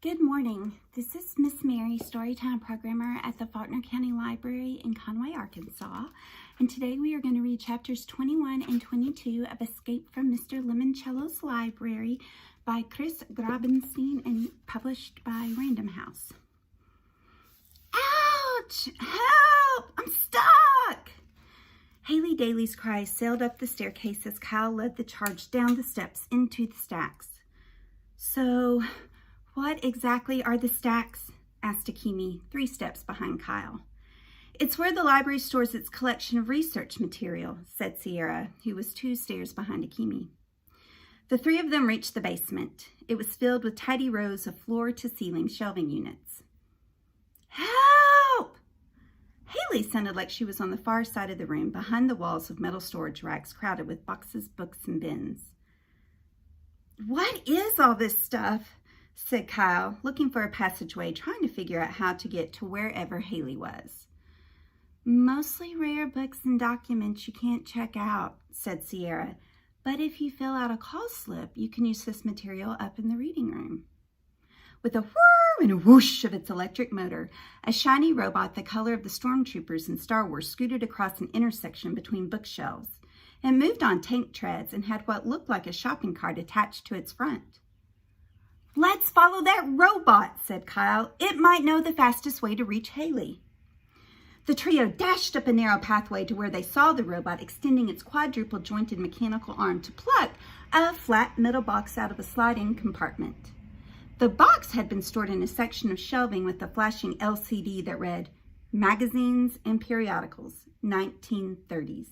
Good morning. This is Miss Mary, Storytime Programmer at the Faulkner County Library in Conway, Arkansas. And today we are going to read chapters 21 and 22 of Escape from Mr. Lemoncello's Library by Chris Grabenstein and published by Random House. Ouch! Help! I'm stuck! Haley Daly's cries sailed up the staircase as Kyle led the charge down the steps into the stacks. So, what exactly are the stacks? Asked Akimi, 3 steps behind Kyle. It's where the library stores its collection of research material, said Sierra, who was 2 stairs behind Akimi. The 3 of them reached the basement. It was filled with tidy rows of floor-to-ceiling shelving units. Help! Haley sounded like she was on the far side of the room, behind the walls of metal storage racks crowded with boxes, books, and bins. What is all this stuff? Said Kyle, looking for a passageway, trying to figure out how to get to wherever Haley was. Mostly rare books and documents you can't check out, said Sierra. But if you fill out a call slip, you can use this material up in the reading room. With a whir and a whoosh of its electric motor, a shiny robot the color of the stormtroopers in Star Wars scooted across an intersection between bookshelves. It moved on tank treads and had what looked like a shopping cart attached to its front. Let's follow that robot, said Kyle. It might know the fastest way to reach Haley. The trio dashed up a narrow pathway to where they saw the robot extending its quadruple jointed mechanical arm to pluck a flat metal box out of a sliding compartment. The box had been stored in a section of shelving with a flashing LCD that read, Magazines and Periodicals, 1930s.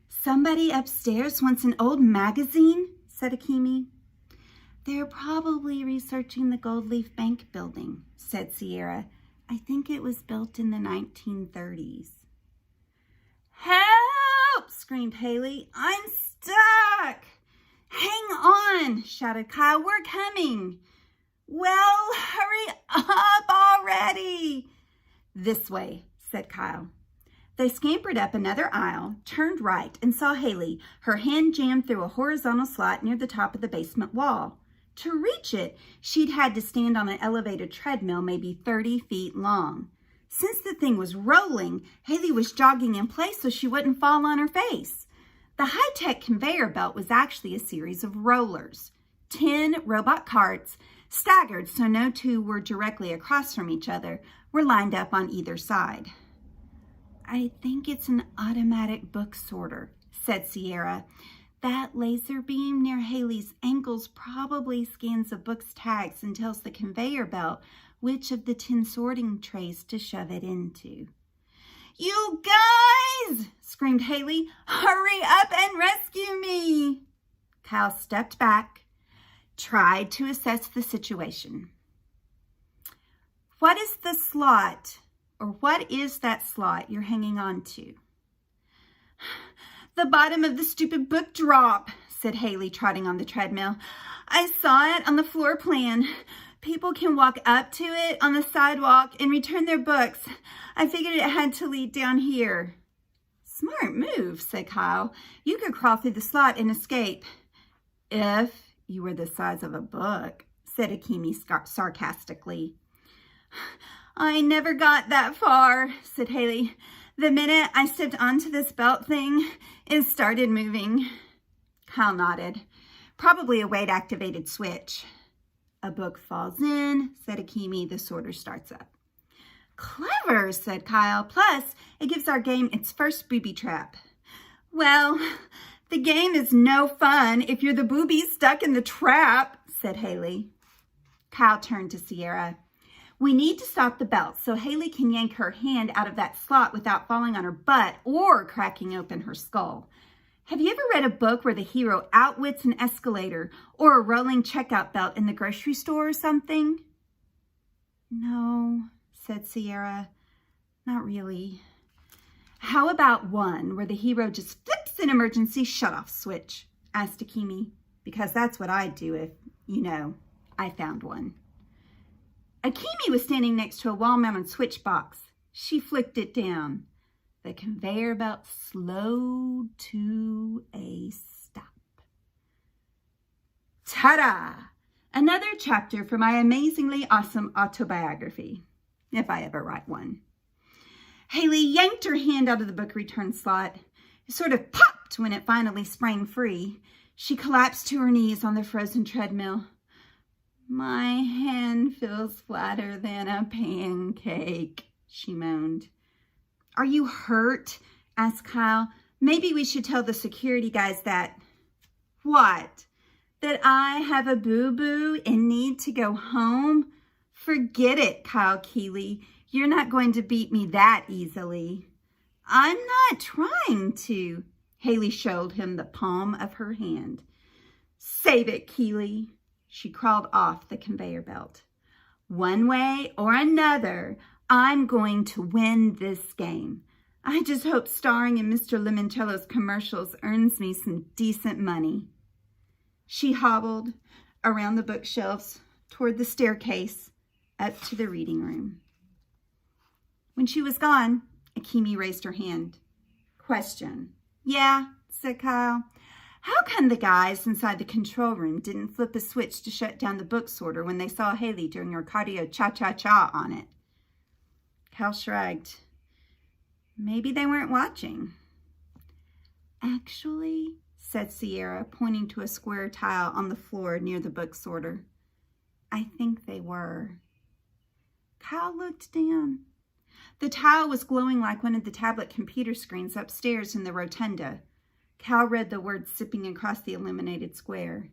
Somebody upstairs wants an old magazine, said Akimi. They're probably researching the Gold Leaf Bank building, said Sierra. I think it was built in the 1930s. Help! Screamed Haley. I'm stuck! Hang on, shouted Kyle. We're coming. Well, hurry up already. This way, said Kyle. They scampered up another aisle, turned right, and saw Haley, her hand jammed through a horizontal slot near the top of the basement wall. To reach it, she'd had to stand on an elevated treadmill maybe 30 feet long. Since the thing was rolling, Haley was jogging in place so she wouldn't fall on her face. The high-tech conveyor belt was actually a series of rollers. 10 robot carts, staggered so no 2 were directly across from each other, were lined up on either side. I think it's an automatic book sorter, said Sierra. That laser beam near Haley's ankles probably scans a book's tags and tells the conveyor belt which of the 10 sorting trays to shove it into. You guys! Screamed Haley. Hurry up and rescue me! Kyle stepped back, tried to assess the situation. What is the slot, or what is that slot you're hanging on to? The bottom of the stupid book drop, said Haley, trotting on the treadmill. I saw it on the floor plan. People can walk up to it on the sidewalk and return their books. I figured it had to lead down here. Smart move, said Kyle. You could crawl through the slot and escape. If you were the size of a book, said Akimi sarcastically. I never got that far, said Haley. The minute I stepped onto this belt thing, it started moving. Kyle nodded. Probably a weight-activated switch. A book falls in, said Akimi. The sorter starts up. Clever, said Kyle. Plus, it gives our game its first booby trap. Well, the game is no fun if you're the booby stuck in the trap, said Haley. Kyle turned to Sierra. We need to stop the belt so Haley can yank her hand out of that slot without falling on her butt or cracking open her skull. Have you ever read a book where the hero outwits an escalator or a rolling checkout belt in the grocery store or something? No, said Sierra. Not really. How about one where the hero just flips an emergency shutoff switch? Asked Akimi. Because that's what I'd do if, I found one. Akimi was standing next to a wall-mounted switch box. She flicked it down. The conveyor belt slowed to a stop. Ta-da! Another chapter for my amazingly awesome autobiography, if I ever write one. Haley yanked her hand out of the book return slot. It sort of popped when it finally sprang free. She collapsed to her knees on the frozen treadmill. My hand feels flatter than a pancake, she moaned. Are you hurt? Asked Kyle. Maybe we should tell the security guys that... What? That I have a boo-boo and need to go home? Forget it, Kyle Keeley. You're not going to beat me that easily. I'm not trying to. Haley showed him the palm of her hand. Save it, Keeley. She crawled off the conveyor belt. One way or another, I'm going to win this game. I just hope starring in Mr. Lemoncello's commercials earns me some decent money. She hobbled around the bookshelves toward the staircase up to the reading room. When she was gone, Akemi raised her hand. Question. Yeah, said Kyle. How come the guys inside the control room didn't flip a switch to shut down the book sorter when they saw Haley doing her cardio cha-cha-cha on it? Kyle shrugged. Maybe they weren't watching. Actually, said Sierra, pointing to a square tile on the floor near the book sorter, I think they were. Kyle looked down. The tile was glowing like one of the tablet computer screens upstairs in the rotunda. Cal read the words zipping across the illuminated square.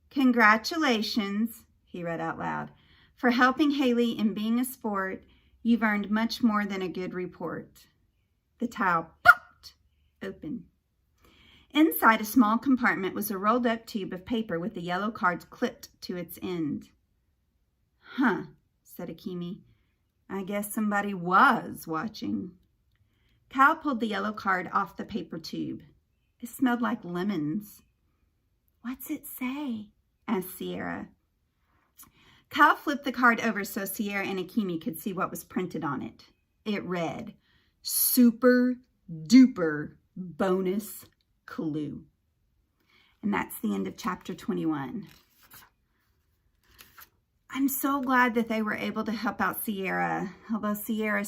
Congratulations, he read out loud. For helping Haley and being a sport, you've earned much more than a good report. The tile popped open. Inside a small compartment was a rolled up tube of paper with the yellow cards clipped to its end. Huh, said Akemi. I guess somebody was watching. Cal pulled the yellow card off the paper tube. It smelled like lemons. What's it say? Asked Sierra. Cal flipped the card over so Sierra and Akemi could see what was printed on it. It read, Super Duper Bonus Clue. And that's the end of chapter 21. I'm so glad that they were able to help out Sierra, although Sierra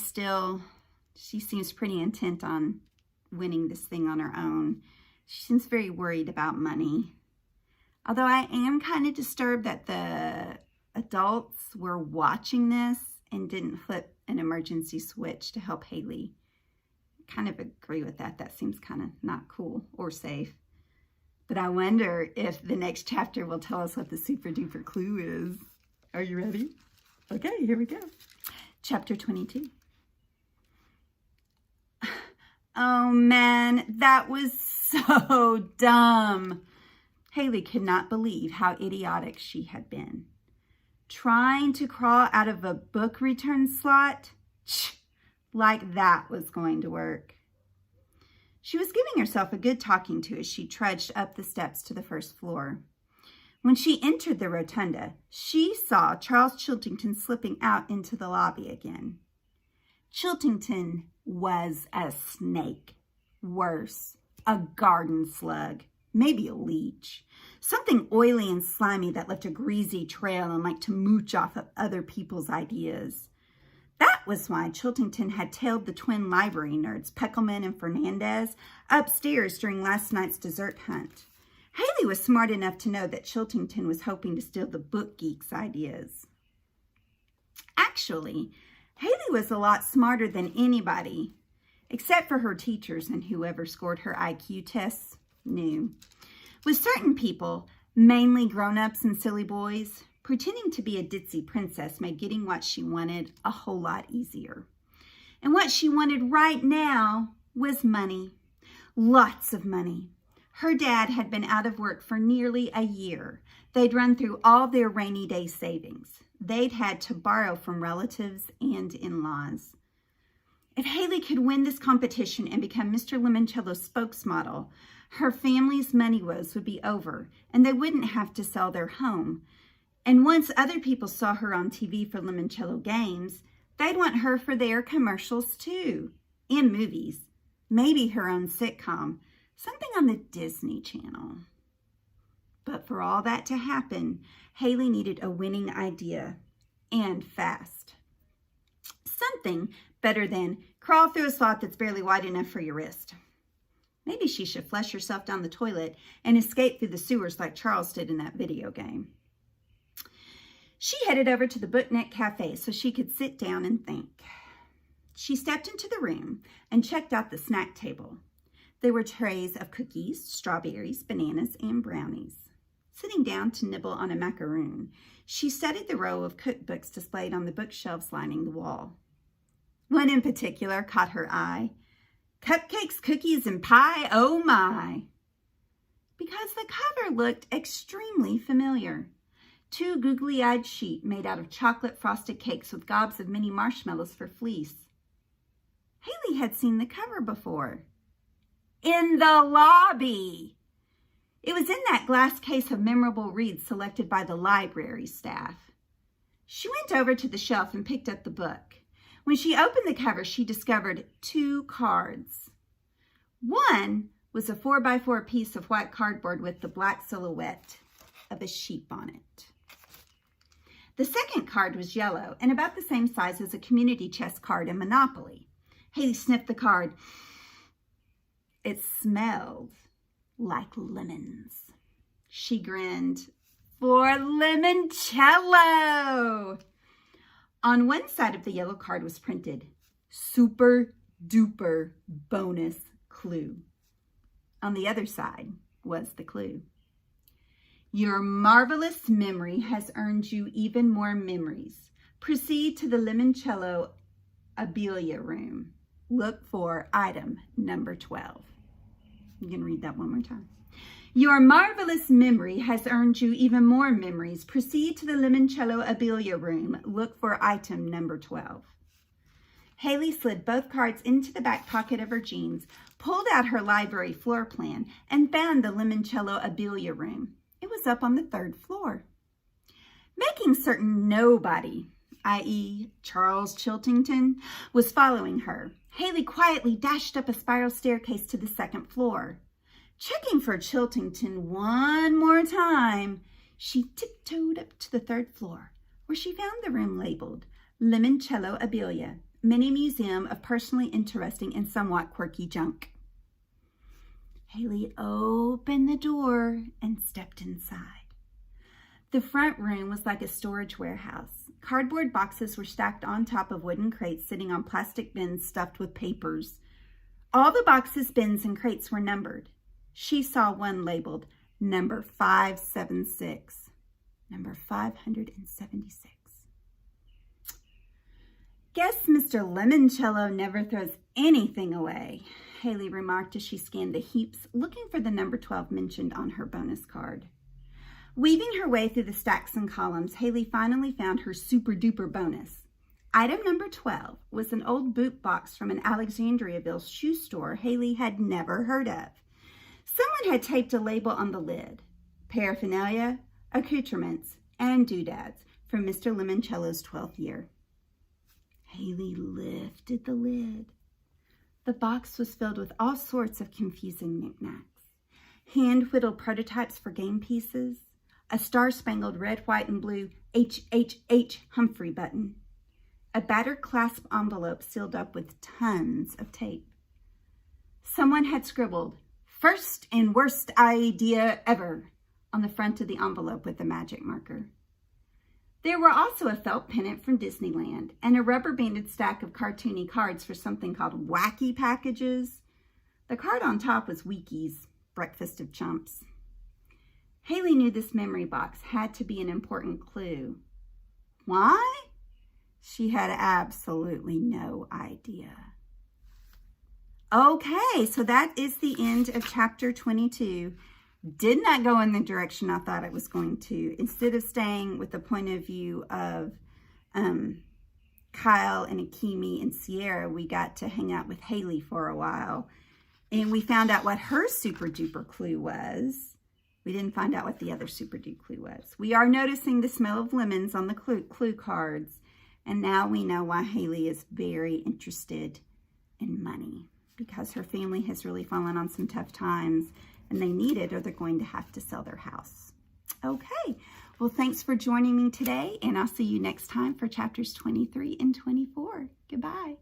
she seems pretty intent on winning this thing on her own. She seems very worried about money. Although I am kind of disturbed that the adults were watching this and didn't flip an emergency switch to help Haley. I kind of agree with that. That seems kind of not cool or safe. But I wonder if the next chapter will tell us what the super duper clue is. Are you ready? Okay, here we go. Chapter 22. Oh man, that was so dumb. Haley could not believe how idiotic she had been. Trying to crawl out of a book return slot? Like that was going to work. She was giving herself a good talking to as she trudged up the steps to the first floor. When she entered the rotunda, she saw Charles Chiltington slipping out into the lobby again. Chiltington was a snake. Worse, a garden slug. Maybe a leech. Something oily and slimy that left a greasy trail and liked to mooch off of other people's ideas. That was why Chiltington had tailed the twin library nerds, Peckelman and Fernandez, upstairs during last night's dessert hunt. Haley was smart enough to know that Chiltington was hoping to steal the book geek's ideas. Actually, Haley was a lot smarter than anybody, except for her teachers and whoever scored her IQ tests knew. With certain people, mainly grown-ups and silly boys, pretending to be a ditzy princess made getting what she wanted a whole lot easier. And what she wanted right now was money. Lots of money. Her dad had been out of work for nearly a year. They'd run through all their rainy day savings. They'd had to borrow from relatives and in-laws. If Haley could win this competition and become Mr. Lemoncello's spokesmodel, her family's money woes would be over, and they wouldn't have to sell their home. And once other people saw her on TV for Lemoncello games, they'd want her for their commercials too, and movies, maybe her own sitcom, something on the Disney Channel. But for all that to happen, Haley needed a winning idea, and fast. Something better than crawl through a slot that's barely wide enough for your wrist. Maybe she should flush herself down the toilet and escape through the sewers like Charles did in that video game. She headed over to the Booknet Cafe so she could sit down and think. She stepped into the room and checked out the snack table. There were trays of cookies, strawberries, bananas, and brownies. Sitting down to nibble on a macaroon, she studied the row of cookbooks displayed on the bookshelves lining the wall. One in particular caught her eye. Cupcakes, cookies, and pie, oh my! Because the cover looked extremely familiar. 2 googly-eyed sheep made out of chocolate frosted cakes with gobs of mini marshmallows for fleece. Haley had seen the cover before. In the lobby! It was in that glass case of memorable reads selected by the library staff. She went over to the shelf and picked up the book. When she opened the cover, she discovered 2 cards. One was a 4x4 piece of white cardboard with the black silhouette of a sheep on it. The second card was yellow and about the same size as a community chest card in Monopoly. Haley sniffed the card. It smelled like lemons. She grinned. For Lemoncello! On one side of the yellow card was printed, Super Duper Bonus Clue. On the other side was the clue. Your marvelous memory has earned you even more memories. Proceed to the Lemoncello Abelia room. Look for item number 12. I'm going to read that one more time. Your marvelous memory has earned you even more memories. Proceed to the Lemoncello Abelia room. Look for item number 12. Haley slid both cards into the back pocket of her jeans, pulled out her library floor plan, and found the Lemoncello Abelia room. It was up on the 3rd floor. Making certain nobody, i.e. Charles Chiltington, was following her, Haley quietly dashed up a spiral staircase to the 2nd floor. Checking for Chiltington one more time, she tiptoed up to the 3rd floor, where she found the room labeled Lemoncello Abelia, Mini Museum of Personally Interesting and Somewhat Quirky Junk. Haley opened the door and stepped inside. The front room was like a storage warehouse. Cardboard boxes were stacked on top of wooden crates sitting on plastic bins stuffed with papers. All the boxes, bins, and crates were numbered. She saw one labeled number 576, number 576. Guess Mr. Lemoncello never throws anything away, Haley remarked as she scanned the heaps, looking for the number 12 mentioned on her bonus card. Weaving her way through the stacks and columns, Haley finally found her super-duper bonus. Item number 12 was an old boot box from an Alexandriaville shoe store Haley had never heard of. Someone had taped a label on the lid. Paraphernalia, accoutrements, and doodads from Mr. Lemoncello's 12th year. Haley lifted the lid. The box was filled with all sorts of confusing knickknacks. Hand-whittled prototypes for game pieces, a star-spangled red, white, and blue HHH Humphrey button, a battered clasp envelope sealed up with tons of tape. Someone had scribbled, "First and worst idea ever," on the front of the envelope with a magic marker. There were also a felt pennant from Disneyland and a rubber-banded stack of cartoony cards for something called Wacky Packages. The card on top was Wiki's Breakfast of Chumps. Haley knew this memory box had to be an important clue. Why? She had absolutely no idea. Okay, so that is the end of chapter 22. Did not go in the direction I thought it was going to. Instead of staying with the point of view of Kyle and Akemi and Sierra, we got to hang out with Haley for a while. And we found out what her super duper clue was. We didn't find out what the other super duper clue was. We are noticing the smell of lemons on the clue cards. And now we know why Haley is very interested in money, because her family has really fallen on some tough times and they need it or they're going to have to sell their house. Okay. Well, thanks for joining me today, and I'll see you next time for chapters 23 and 24. Goodbye.